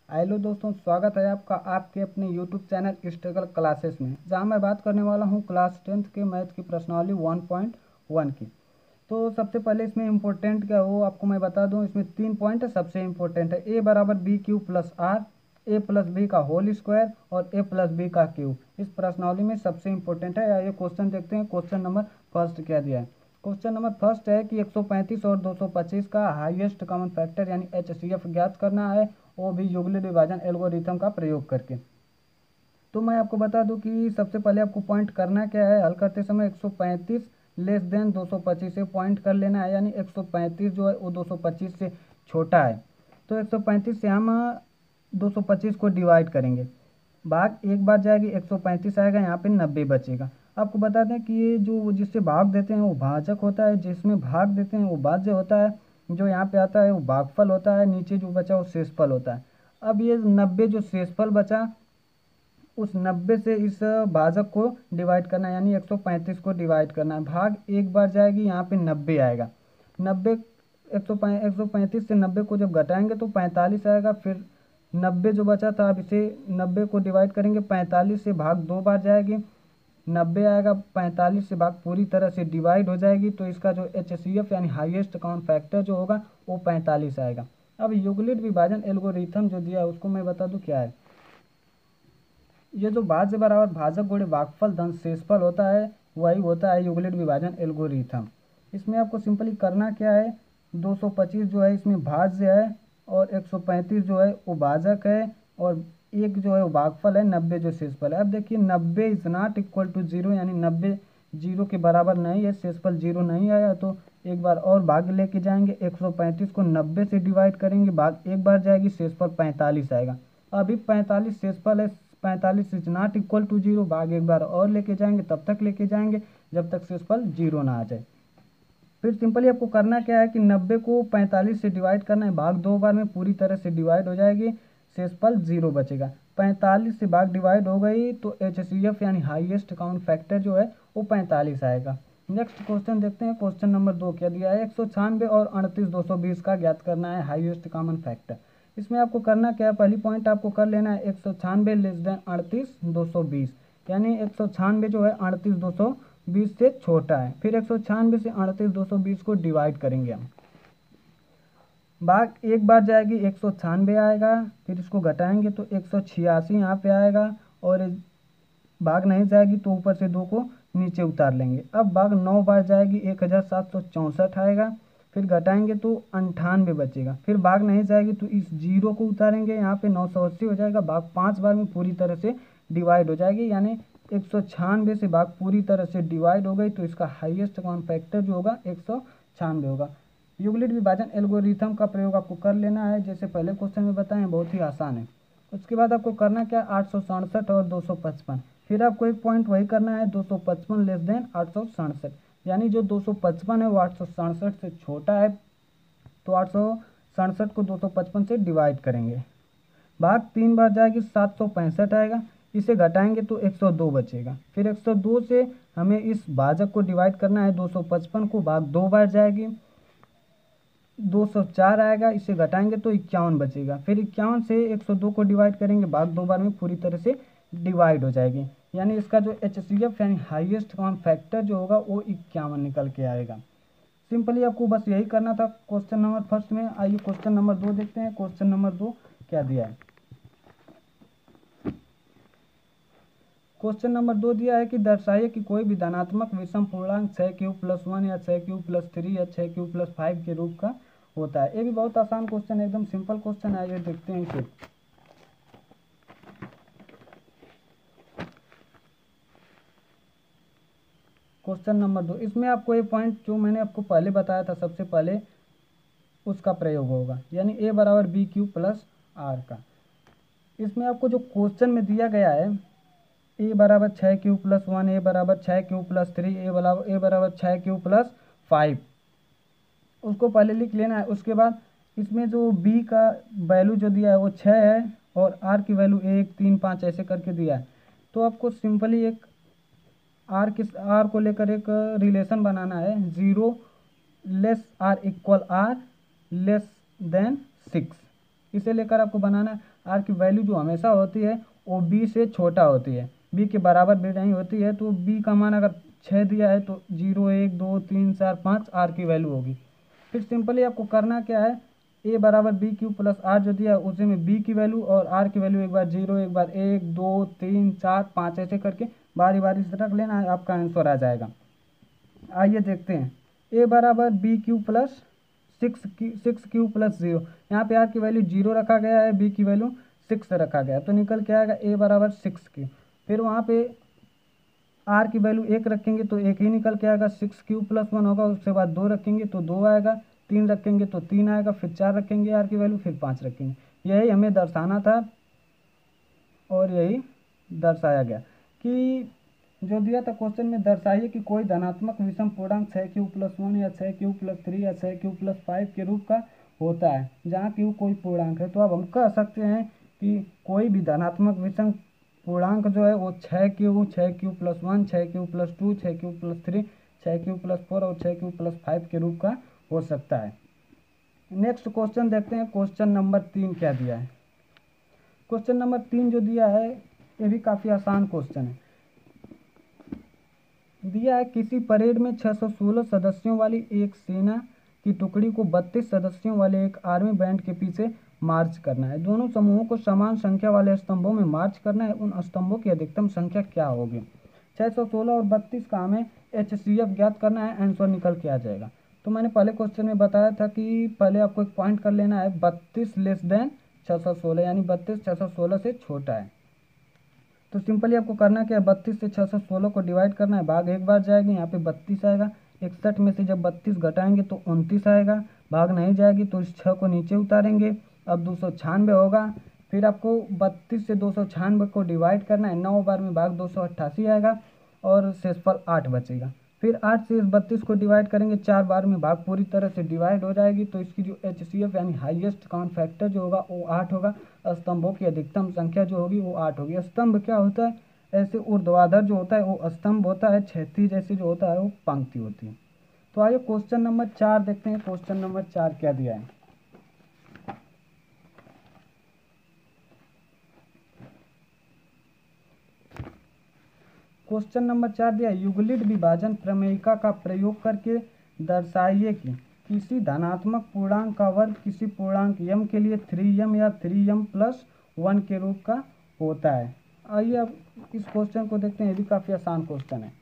Hello दोस्तों, स्वागत है आपका आपके अपने यूट्यूब चैनल स्ट्रगल क्लासेस में, जहां मैं बात करने वाला हूं क्लास 10th के मैथ की प्रश्नावली 1.1 की। तो सबसे पहले इसमें इम्पोर्टेंट क्या हो आपको मैं बता दूं। इसमें 3 पॉइंट है। सबसे इम्पोर्टेंट है ए बराबर B Q plus R, A plus B का होल स्क्वायर और ए प्लस बी का क्यूब। इस प्रश्नावली में सबसे इम्पोर्टेंट है। ये क्वेश्चन देखते हैं। क्वेश्चन नंबर फर्स्ट क्या दिया है। क्वेश्चन नंबर फर्स्ट है कि 135 और 225 का हाईएस्ट कॉमन फैक्टर यानी एचसीएफ ज्ञात करना है, वो भी युगलिड विभाजन एल्गोरिथम का प्रयोग करके। तो मैं आपको बता दूं कि सबसे पहले आपको पॉइंट करना क्या है। हल करते समय 135 लेस देन 225 से पॉइंट कर लेना है, यानी 135 जो है वो 225 से छोटा है। तो 135 से हम 225 को डिवाइड करेंगे। भाग एक बार जाएगी, 135 आएगा, यहाँ पे 90 बचेगा। आपको बता दें कि ये जो जिससे भाग देते हैं वो भाजक होता है, जिसमें भाग देते हैं वो भाज्य होता है, जो यहाँ पे आता है वो भागफल होता है, नीचे जो बचा वो शेषफल होता है। अब ये 90 जो शेषफल बचा, उस 90 से इस भाजक को डिवाइड करना है, यानी 135 को डिवाइड करना है। भाग एक बार जाएगी, यहाँ पे 90 आएगा। 90 135 से 90 को जब घटाएंगे तो 45 आएगा। फिर 90 जो बचा था, अब इसे 90 को डिवाइड करेंगे, 45 से भाग दो बार जाएगी, 90 आएगा। 45 से भाग पूरी तरह से डिवाइड हो जाएगी, तो इसका जो एचसीएफ यानी हाईएस्ट कॉमन फैक्टर जो होगा वो 45 आएगा। अब युगलिड विभाजन एल्गोरिथम जो दिया है उसको मैं बता दूं क्या है। ये जो भाज्य बराबर भाजक गुणे भागफल धन शेषफल होता है, वही होता है युगलिड विभाजन एल्गोरिथम। इसमें आपको सिंपली करना क्या है, 225 जो है इसमें भाज्य है और 135 जो है वो भाजक है और एक जो है वो भागफल है, 90 जो शेषफल है। अब देखिए 90 इज नॉट इक्वल टू 0, यानी 90 जीरो के बराबर नहीं है, शेषफल 0 नहीं आया। तो एक बार और भाग लेके जाएंगे, 135 को 90 से डिवाइड करेंगे, भाग एक बार जाएगी, शेषफल 45 आएगा। अभी 45 शेषफल है, 45 इज नॉट इक्वल टू 0, भाग एक बार और लेके जाएंगे, तब तक लेके जाएंगे जब तक शेषफल 0 ना आ जाए। फिर सिंपली आपको करना क्या है कि 90 को 45 से डिवाइड करना है, भाग दो बार में पूरी तरह से डिवाइड हो जाएगी, शेषफल 0 बचेगा। 45 से भाग डिवाइड हो गई तो एचसीएफ यानी हाईएस्ट कॉमन फैक्टर जो है वो 45 आएगा। नेक्स्ट क्वेश्चन देखते हैं। क्वेश्चन नंबर 2 क्या दिया है, 196 और 29 220 का ज्ञात करना है हाईएस्ट कॉमन फैक्टर। इसमें आपको करना क्या है, पहली पॉइंट आपको कर लेना है 196 लेस देन 38 220, यानी 196 जो है 38 220 से छोटा है। फिर 196 से 38 220 को डिवाइड करेंगे हम, भाग एक बार जाएगी, 196 आएगा, फिर इसको घटाएंगे तो 186 यहाँ पे आएगा और भाग नहीं जाएगी तो ऊपर से 2 को नीचे उतार लेंगे। अब भाग 9 बार जाएगी, 1764 आएगा, फिर घटाएंगे तो 98 बचेगा। फिर भाग नहीं जाएगी तो इस 0 को उतारेंगे, यहाँ पे 980 हो जाएगा। भाग 5 बार में पूरी तरह से डिवाइड हो जाएगी, यानी 196 से भाग पूरी तरह से डिवाइड हो गई, तो इसका हाईएस्ट कॉमन फैक्टर जो होगा 196 होगा। यूक्लिड विभाजन एल्गोरिथम का प्रयोग आपको कर लेना है, जैसे पहले क्वेश्चन में बताएं, बहुत ही आसान है। उसके बाद आपको करना क्या, 867 और 255। फिर आपको एक पॉइंट वही करना है, 255 लेस देन 867, यानी जो 255 है वो 867 से छोटा है, तो 867 को 255 से डिवाइड करेंगे। भाग 3 बार जाएगी, 765 आएगा, इसे घटाएंगे तो 102 बचेगा। फिर 102 से हमें इस भाजक को डिवाइड करना है, 255 को भाग 2 बार जाएगी, 204 आएगा, इसे घटाएंगे तो 51 बचेगा। फिर 51 से 102 को डिवाइड करेंगे, भाग दो बार में पूरी तरह से डिवाइड हो जाएगी, यानी इसका जो एचसीएफ यानी हाईएस्ट कॉमन फैक्टर जो होगा वो 51 निकल के आएगा। सिंपली आपको बस यही करना था क्वेश्चन नंबर फर्स्ट में। आइए क्वेश्चन नंबर 2 देखते हैं। क्वेश्चन नंबर 2 क्या दिया है। क्वेश्चन नंबर 2 दिया है कि दर्शाइए कि कोई भी धनात्मक विषम पूर्णांक 6 क्यूब+1 या 6 क्यूब+3 या 6 क्यूब+5 के रूप का होता है। ये भी बहुत आसान क्वेश्चन है, एकदम सिंपल क्वेश्चन है। ये देखते हैं इसे। क्वेश्चन नंबर 2, इसमें आपको ये पॉइंट जो मैंने आपको पहले बताया था सबसे पहले उसका प्रयोग होगा, यानी ए बराबर बी क्यू प्लस आर का। इसमें आपको जो क्वेश्चन में दिया गया है, ए बराबर 6 क्यूब+1, ए बराबर 6 क्यूब+3, ए बराबर 6 क्यूब+5, उसको पहले लिख लेना है। उसके बाद इसमें जो बी का वैल्यू जो दिया है वो 6 है और आर की वैल्यू 1 3 5 ऐसे करके दिया है। तो आपको सिंपली एक आर को लेकर एक रिलेशन बनाना है, 0 less or equal or less than 6, इसे लेकर आपको बनाना है। आर की वैल्यू जो हमेशा होती है वो बी से छोटा होती है, बी के बराबर भी नहीं होती है। तो बी का मान अगर 6 दिया है तो 0 1 2 3 4 5 आर की वैल्यू होगी। फिर सिंपली आपको करना क्या है, ए बराबर बी क्यू प्लस आर जो दिया है उसे में बी की वैल्यू और आर की वैल्यू एक बार 0 एक बार 1 2 3 4 5 ऐसे करके बारी बारी से रख लेना है, आपका आंसर आ जाएगा। आइए देखते हैं, ए बराबर B Q plus 6 Q plus 0। यहाँ पे आर की वैल्यू 0 रखा गया है, बी की वैल्यू 6 रखा गया है, तो निकल के आएगा ए बराबर 6 क्यू। फिर वहाँ पे आर की वैल्यू 1 रखेंगे तो 1 ही निकल के आएगा, 6 क्यू प्लस 1 होगा, उसके बाद 2 रखेंगे तो 2 आएगा, 3 रखेंगे तो 3 आएगा, फिर 4 रखेंगे आर की वैल्यू, फिर 5 रखेंगे। यही हमें दर्शाना था और यही दर्शाया गया कि जो दिया था क्वेश्चन में, दर्शाइए कि कोई धनात्मक विषम पूर्णांक 6 क्यू प्लस 1 या 6 क्यू प्लस 3 या 6 क्यू प्लस 5 के रूप का होता है जहाँ क्यू कोई पूर्णांक है। तो अब हम कह सकते हैं कि कोई भी धनात्मक विषम पूर्णांक जो है वो 6 Q plus 1, 6 Q plus 2, 6 Q plus 3, 6 Q plus 4 और 6 क्यू प्लस 5 के रूप का हो सकता है। नेक्स्ट क्वेश्चन देखते हैं, क्वेश्चन नंबर 3 क्या दिया है। क्वेश्चन नंबर 3 जो दिया है ये भी काफ़ी आसान क्वेश्चन है। दिया है किसी परेड में 616 सदस्यों वाली एक सेना की टुकड़ी को 32 सदस्यों वाले एक आर्मी बैंड के पीछे मार्च करना है। दोनों समूहों को समान संख्या वाले स्तंभों में मार्च करना है। उन स्तंभों की अधिकतम संख्या क्या होगी? 616 और 32 का हमें HCF ज्ञात करना है, आंसर निकल के आ जाएगा। तो मैंने पहले क्वेश्चन में बताया था कि पहले आपको एक पॉइंट कर लेना है, 32 लेस देन 616, यानी 32 616 से छोटा है। तो सिंपली आपको करना क्या है, 32 से 616 को डिवाइड करना है, भाग एक बार जाएगी, यहाँ पे 32 आएगा, 61 में से जब 32 घटाएंगे तो 29 आएगा, भाग नहीं जाएगी तो इस 6 को नीचे उतारेंगे, अब 296 होगा। फिर आपको 32 से 296 को डिवाइड करना है, 9 बार में भाग 288 आएगा और शेषफल 8 बचेगा। फिर 8 से इस 32 को डिवाइड करेंगे, 4 बार में भाग पूरी तरह से डिवाइड हो जाएगी, तो इसकी जो HCF यानी हाईएस्ट काउंट फैक्टर जो होगा वो 8 होगा। स्तंभों की अधिकतम संख्या जो होगी वो 8 होगी। स्तंभ क्या होता है? ऐसे ऊर्ध्वाधर जो होता है वो स्तंभ होता है, क्षैतिज जैसे जो होता है वो पंक्ति होती है। तो आइए क्वेश्चन नंबर 4 देखते हैं, क्वेश्चन नंबर 4 क्या दिया है। क्वेश्चन नंबर 4 दिया, यूक्लिड विभाजन प्रमेयिका का प्रयोग करके दर्शाइए कि किसी धनात्मक पूर्णांक का वर्ग किसी पूर्णांक m के लिए 3m या 3m प्लस 1 के रूप का होता है। आइए अब इस क्वेश्चन को देखते हैं, ये भी काफ़ी आसान क्वेश्चन है।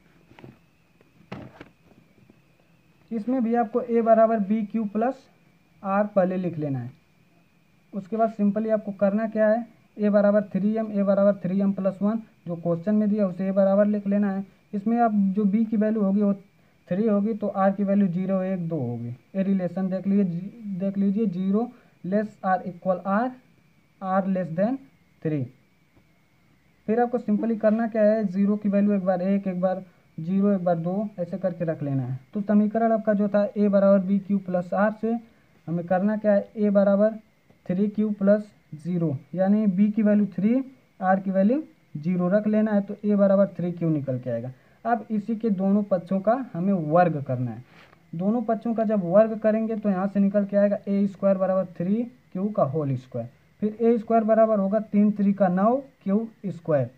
इसमें भी आपको a बराबर बी क्यू प्लस आर पहले लिख लेना है। उसके बाद सिंपली आपको करना क्या है, a बराबर 3m प्लस 1 जो क्वेश्चन में दिया उसे a बराबर लिख लेना है। इसमें आप जो b की वैल्यू होगी वो 3 होगी, तो r की वैल्यू 0 1 2 होगी। ये रिलेशन देख लीजिए 0 less or equal or less than 3। फिर आपको सिंपली करना क्या है, 0 की वैल्यू एक बार 1 एक बार 0 एक बार 2 ऐसे करके रख लेना है। तो समीकरण आपका जो था a बराबर बी क्यू प्लस आर से हमें करना क्या है, a बराबर 3q प्लस 0 यानी b की वैल्यू 3 r की वैल्यू 0 रख लेना है, तो a बराबर 3q निकल के आएगा। अब इसी के दोनों पक्षों का हमें वर्ग करना है। दोनों पक्षों का जब वर्ग करेंगे तो यहाँ से निकल के आएगा a स्क्वायर बराबर 3q का होल स्क्वायर, फिर a स्क्वायर बराबर होगा 3 3 का 9 q स्क्वायर।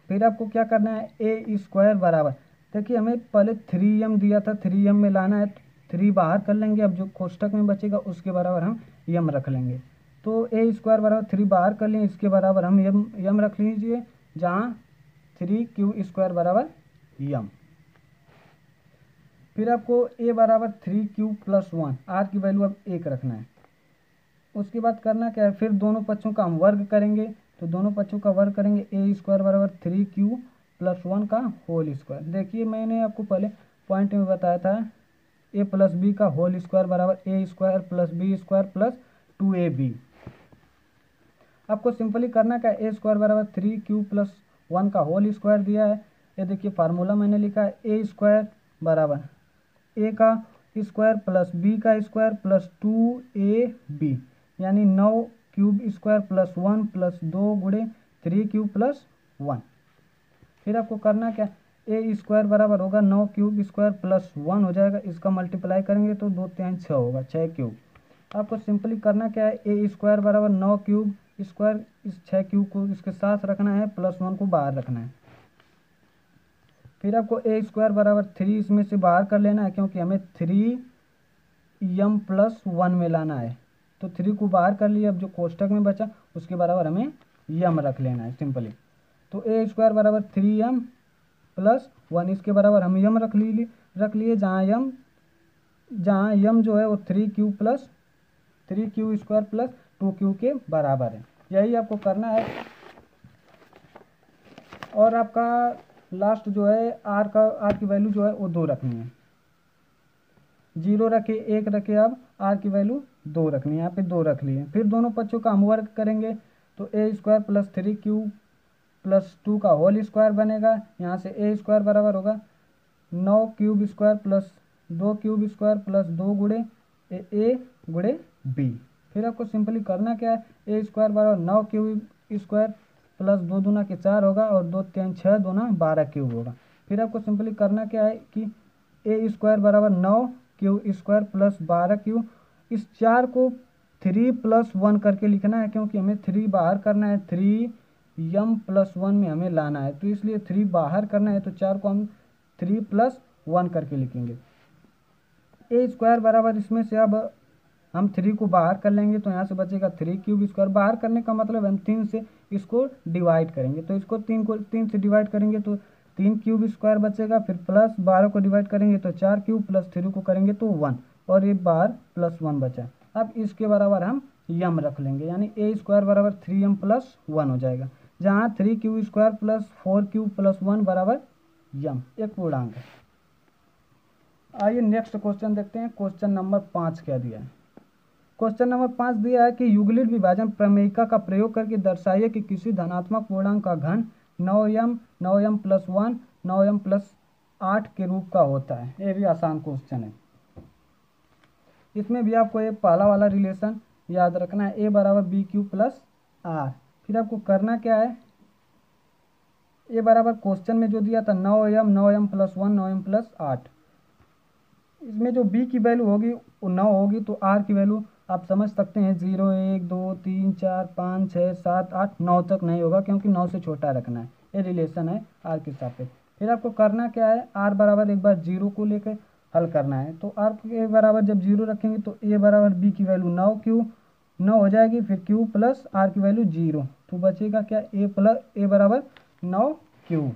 फिर आपको क्या करना है, a स्क्वायर बराबर, देखिए हमें पहले 3m दिया था, 3m में लाना है, 3 बाहर कर लेंगे, अब जो कोष्टक में बचेगा उसके बराबर हम यम रख लेंगे। तो a स्क्वायर बराबर 3 बाहर कर लें, इसके बराबर हम यम रख लीजिए, जहाँ 3q स्क्वायर बराबर यम। फिर आपको a बराबर 3q प्लस 1 r की वैल्यू अब 1 रखना है। उसके बाद करना क्या है, फिर दोनों पक्षों का हम वर्ग करेंगे, तो दोनों पक्षों का वर्ग करेंगे, a स्क्वायर बराबर 3q प्लस 1 का होल स्क्वायर। देखिए मैंने आपको पहले पॉइंट में बताया था a प्लस बी का होल स्क्वायर बराबर a square plus B square plus 2ab। आपको सिंपली करना क्या है, a स्क्वायर बराबर 3q प्लस 1 का होल स्क्वायर दिया है। ये देखिए फार्मूला मैंने लिखा है, a स्क्वायर बराबर a का स्क्वायर प्लस b का स्क्वायर प्लस 2ab यानी 9 क्यूब स्क्वायर प्लस 1 प्लस 2 गुणे 3q प्लस 1। फिर आपको करना क्या, a स्क्वायर बराबर होगा 9 क्यूब स्क्वायर प्लस 1 हो जाएगा, इसका मल्टीप्लाई करेंगे तो 2 3 6 होगा, 6 क्यूब। आपको सिंपली करना क्या है, ए स्क्वायर बराबर 9 क्यूब स्क्वायर, इस 6 क्यूब को इसके साथ रखना है, +1 को बाहर रखना है। फिर आपको ए स्क्वायर बराबर 3 इसमें से बाहर कर लेना है, क्योंकि हमें 3m+1 में लाना है। तो 3 को बाहर कर लिया, अब जो कोष्टक में बचा उसके बराबर हमें यम रख लेना है सिंपली। तो ए स्क्वायर बराबर 3m+1, इसके बराबर हम यम रख लिए, जहाँ यम जो है वो 3q स्क्वायर प्लस 2q के बराबर है। यही आपको करना है। और आपका लास्ट जो है आर की वैल्यू जो है वो 2 रखनी है। 0 रखे, 1 रखे, अब आर की वैल्यू 2 रखनी है, यहाँ पे 2 रख लिए। फिर दोनों पक्षों का हम वर्ग करेंगे, तो ए स्क्वायर प्लस 3q प्लस 2 का होल स्क्वायर बनेगा। यहाँ से ए स्क्वायर बराबर होगा 9 cube square plus 2 cube square plus 2 गुणे ए गुणे बी। फिर आपको सिंपली करना क्या है, ए स्क्वायर बराबर 9 क्यूब स्क्वायर प्लस 2 दूना के 4 होगा, और 2 3 6 दूना 12 क्यूब होगा। फिर आपको सिंपली करना क्या है कि ए स्क्वायर बराबर 9 क्यूब स्क्वायर प्लस 12 क्यूब, इस 4 को 3+1 करके लिखना है, क्योंकि हमें 3 बाहर करना है, 3m+1 में हमें लाना है, तो इसलिए 3 बाहर करना है, तो 4 को हम 3+1 करके लिखेंगे। ए स्क्वायर बराबर इसमें से अब हम 3 को बाहर कर लेंगे, तो यहाँ से बचेगा 3 क्यूब स्क्वायर। बाहर करने का मतलब हम 3 से इसको डिवाइड करेंगे, तो इसको 3 से डिवाइड करेंगे तो 3 क्यूब स्क्वायर बचेगा। फिर प्लस 12 को डिवाइड करेंगे तो 4 क्यूब, प्लस 3 को करेंगे तो 1, और ये बाहर +1 बचा। अब इसके बराबर हम यम रख लेंगे, यानी ए स्क्वायर बराबर 3m+1 हो जाएगा, जहाँ 3 cube square plus 4 cube plus 1 बराबर यम, एक पूर्णांक है। आइए नेक्स्ट क्वेश्चन देखते हैं। क्वेश्चन नंबर 5 क्या दिया है। क्वेश्चन नंबर 5 दिया है कि युगलिड विभाजन प्रमेयिका का प्रयोग करके दर्शाइए कि किसी धनात्मक पूर्णांक का घन 9m 9m+1 9m+8 के रूप का होता है। ये भी आसान क्वेश्चन है। इसमें भी आपको ये पहला वाला रिलेशन याद रखना है, ए बराबर BQ प्लस आर। फिर आपको करना क्या है, ए बराबर क्वेश्चन में जो दिया था 9m 9m+1 9m+8, इसमें जो b की वैल्यू होगी वो 9 होगी, तो r की वैल्यू आप समझ सकते हैं 0 1 2 3 4 5 6 7 8 9 तक नहीं होगा, क्योंकि 9 से छोटा रखना है। ये रिलेशन है r के सापेक्ष। फिर आपको करना क्या है, r बराबर एक बार 0 को लेकर हल करना है, तो r के बराबर जब 0 रखेंगे तो a बराबर b की वैल्यू 9 हो जाएगी, फिर q प्लस r की वैल्यू 0, तो बचेगा क्या, a बराबर 9 q।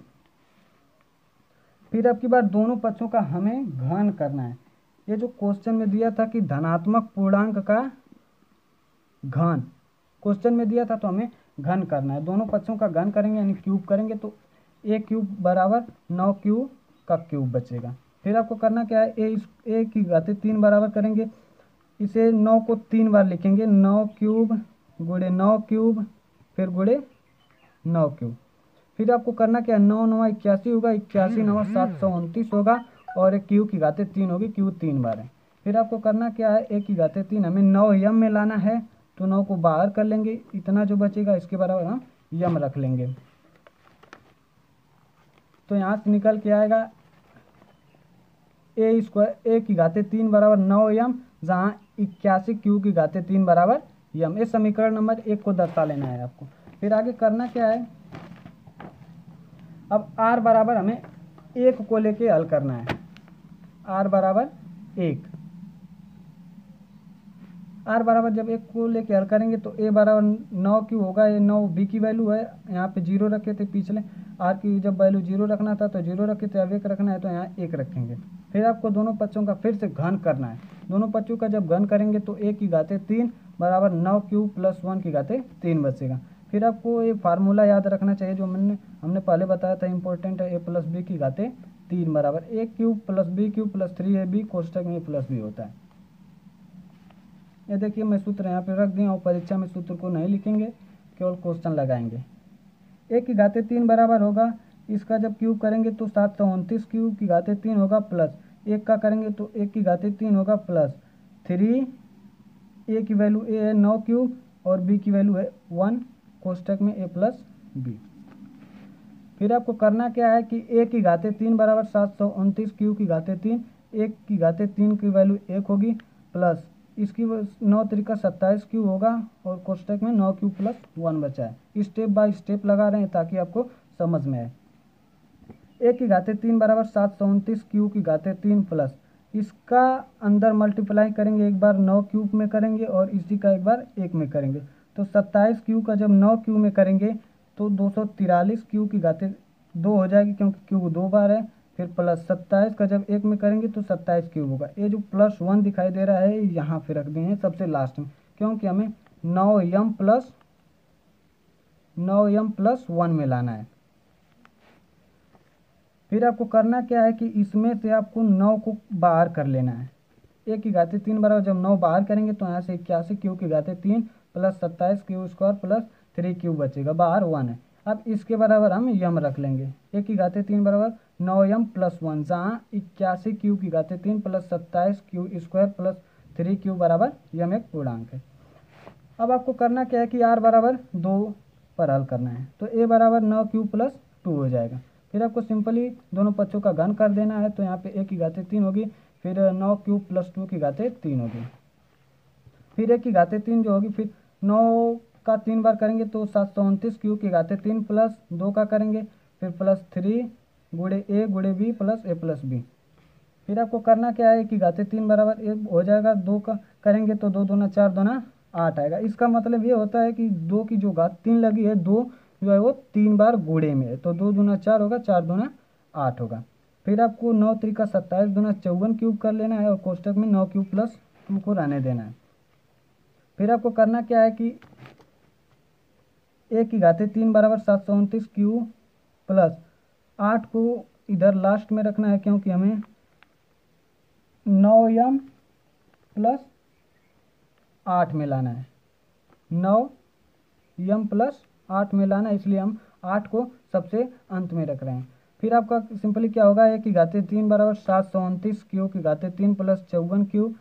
फिर अब की बार दोनों पक्षों का हमें घन करना है। ये जो क्वेश्चन में दिया था कि धनात्मक पूर्णांक का घन क्वेश्चन में दिया था, तो हमें घन करना है। दोनों पक्षों का घन करेंगे यानी क्यूब करेंगे, तो a क्यूब बराबर 9 क्यूब का क्यूब बचेगा। फिर आपको करना क्या है, a की घाते 3 बराबर करेंगे, इसे 9 को 3 बार लिखेंगे, 9 क्यूब गुणे 9 क्यूब फिर गुणे 9 क्यूब। फिर आपको करना क्या है, 9 9 81 होगा, 81 9 729 होगा, और एक क्यू की घाते 3 होगी, क्यू 3 बार है। फिर आपको करना क्या है, ए की घाते 3 हमें 9 यम में लाना है, तो 9 को बाहर कर लेंगे, इतना जो बचेगा इसके बराबर हम यम रख लेंगे। तो यहाँ से निकल के आएगा ए की घाते 3 बराबर 9 यम, जहाँ 81 क्यू की घाते 3 बराबर यम। इस समीकरण नंबर 1 को दर्शा लेना है आपको। फिर आगे करना क्या है, अब r बराबर हमें 1 को लेके हल करना है, r बराबर 1। r बराबर जब 1 को लेके हल करेंगे तो a बराबर 9 क्यों होगा, ये 9 b की वैल्यू है, यहाँ पे 0 रखे थे पिछले, r की जब वैल्यू 0 रखना था तो 0 रखे थे, अब 1 रखना है तो यहाँ 1 रखेंगे। फिर आपको दोनों पक्षों का फिर से घन करना है। दोनों पक्षों का जब घन करेंगे तो a की घाते 3 बराबर 9 क्यूब प्लस 1 की घाते 3 बचेगा। फिर आपको ये फार्मूला याद रखना चाहिए जो हमने पहले बताया था, इंपॉर्टेंट है, a प्लस बी की घाते 3 बराबर a cube plus b cube plus 3ab कोष्टक में a प्लस b होता है। ये देखिए मैं सूत्र यहाँ पे रख दिया हूँ, परीक्षा में सूत्र को नहीं लिखेंगे, केवल क्वेश्चन लगाएंगे। a की घाते 3 बराबर होगा, इसका जब क्यूब करेंगे तो 729 क्यूब की घाते 3 होगा, प्लस 1 का करेंगे तो 1 की घाते 3 होगा, प्लस 3 a की वैल्यू a है 9 क्यूब और b की वैल्यू है 1 कोष्टक में a प्लस b। फिर आपको करना क्या है कि a की घाते 3 बराबर 729 क्यूब की घाते 3, 1 की घाते 3 की वैल्यू 1 होगी, प्लस इसकी 9 तरीका 27 क्यू होगा और कोष्टक में 9 क्यू प्लस 1 बचा है। स्टेप बाय स्टेप लगा रहे हैं ताकि आपको समझ में आए। ए की घाते 3 बराबर 729 क्यू की घाते 3 प्लस इसका अंदर मल्टीप्लाई करेंगे, एक बार 9 क्यूब में करेंगे और इसी का एक बार 1 में करेंगे। तो 27 क्यू का जब 9 क्यू में करेंगे तो 243 क्यू की घाते 2 हो जाएगी क्योंकि क्यू 2 बार है। फिर प्लस 27 का जब 1 में करेंगे तो 27 क्यूब होगा। ये जो प्लस 1 दिखाई दे रहा है यहाँ पे रख देंगे सबसे लास्ट में, क्योंकि हमें 9m प्लस 1 में लाना है। फिर आपको करना क्या है कि इसमें से आपको 9 को बाहर कर लेना है। ए की घाते 3 बराबर जब 9 बाहर करेंगे तो यहाँ से 81 क्यू की घाते 3 plus 27 Q square plus 3 Q बचेगा, बाहर 1 है। अब इसके बराबर हम यम रख लेंगे। ए की घाते 3 बराबर 9m प्लस 1, जहाँ 81 क्यू की घाते 3 plus 27 Q square plus 3 Q बराबर यम एक पूर्णांक है। अब आपको करना क्या है कि आर बराबर 2 पर हल करना है। तो ए बराबर 9 क्यू प्लस 2 हो जाएगा। फिर आपको सिंपली दोनों पक्षों का घन कर देना है। तो यहाँ पे ए की घाते 3 होगी, फिर 9 क्यूब प्लस 2 की घाते 3 होगी, फिर ए की घाते 3 जो होगी, फिर 9 का 3 बार करेंगे तो 729 क्यूब की घाते 3 प्लस 2 का करेंगे, फिर प्लस 3 गुणे ए गुणे बी प्लस ए प्लस बी। फिर आपको करना क्या है कि घाते 3 बराबर ए हो जाएगा, 2 का करेंगे तो 2 दूना 4 दूना 8 आएगा। इसका मतलब ये होता है कि 2 की जो घात 3 लगी है, 2 जो है वो 3 बार गुणे में है, तो 2 दूना 4 होगा, 4 दूना 8 होगा। फिर आपको 9 तरीका 27 दूना 54 क्यूब कर लेना है और कोष्टक में 9 क्यूब प्लस 2 को रहने देना है। फिर आपको करना क्या है कि ए की घाते 3 बराबर 729 क्यूब प्लस 8 को इधर लास्ट में रखना है, क्योंकि हमें 9m प्लस 8 में लाना है, 9m प्लस 8 में लाना है, इसलिए हम 8 को सबसे अंत में रख रहे हैं। फिर आपका सिंपली क्या होगा, ए की घाते 3 बराबर 729 क्यू की घाते 3 प्लस 54 क्यू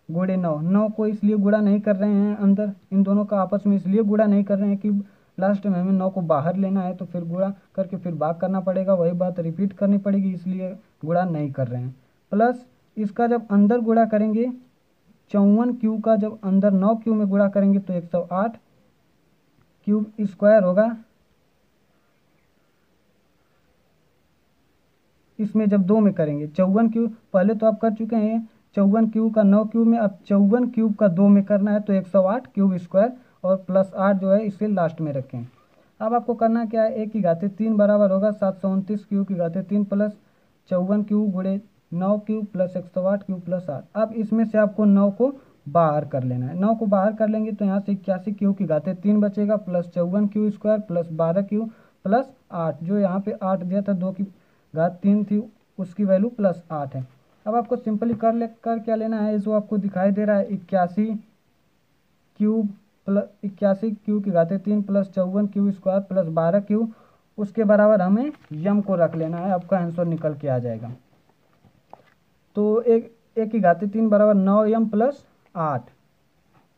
गुणे 9 को इसलिए गुणा नहीं कर रहे हैं अंदर, इन दोनों का आपस में इसलिए गुणा नहीं कर रहे हैं कि लास्ट में हमें 9 को बाहर लेना है, तो फिर गुणा करके फिर भाग करना पड़ेगा, वही बात रिपीट करनी पड़ेगी, इसलिए गुणा नहीं कर रहे हैं। प्लस इसका जब अंदर गुणा करेंगे 54 क्यू का जब अंदर 9 क्यू में गुणा करेंगे तो 108 क्यूब स्क्वायर होगा। इसमें जब 2 में करेंगे 54 क्यूब, पहले तो आप कर चुके हैं 54 क्यूब का 9 क्यूब में, अब 54 क्यूब का 2 में करना है, तो 108 क्यूब स्क्वायर और प्लस 8 जो है इसे लास्ट में रखें। अब आपको करना क्या है, ए की घाते 3 बराबर होगा 729 क्यूब की घाते 3 प्लस 54 क्यूब गुणे 9 क्यूब प्लस 108 क्यूब प्लस 8। अब इसमें से आपको 9 को बाहर कर लेना है। 9 को बाहर कर लेंगे तो यहाँ से 81 क्यूब की घाते 3 बचेगा plus 54 cube square plus 12 cube plus 8, जो यहाँ पे 8 दिया था, 2 की घात 3 थी, उसकी वैल्यू प्लस 8 है। अब आपको सिंपली कर क्या लेना है, जो आपको दिखाई दे रहा है 81 क्यूब की घाते 3 plus 54 cube square plus 12 cube, उसके बराबर हमें यम को रख लेना है, आपका आंसर निकल के आ जाएगा। तो एक की घाते 3 बराबर 9m प्लस 8,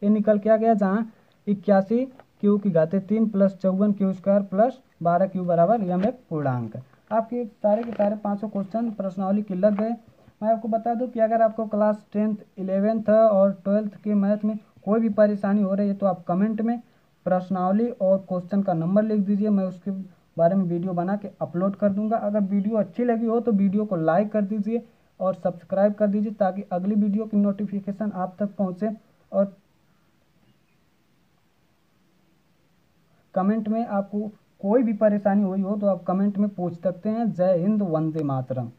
ये निकल के आ गया, जहाँ 81 क्यूब की घाते 3 plus 54 cube square plus 12 cube बराबर यम एक पूर्णांक है। आपके सारे के सारे 500 क्वेश्चन प्रश्नावली के लग गए। मैं आपको बता दूं कि अगर आपको क्लास 10th 11th और 12th के मैथ में कोई भी परेशानी हो रही है तो आप कमेंट में प्रश्नावली और क्वेश्चन का नंबर लिख दीजिए, मैं उसके बारे में वीडियो बना के अपलोड कर दूंगा। अगर वीडियो अच्छी लगी हो तो वीडियो को लाइक कर दीजिए और सब्सक्राइब कर दीजिए ताकि अगली वीडियो की नोटिफिकेशन आप तक पहुँचे। और कमेंट में आपको कोई भी परेशानी हुई हो तो आप कमेंट में पूछ सकते हैं। जय हिंद, वंदे मातरम।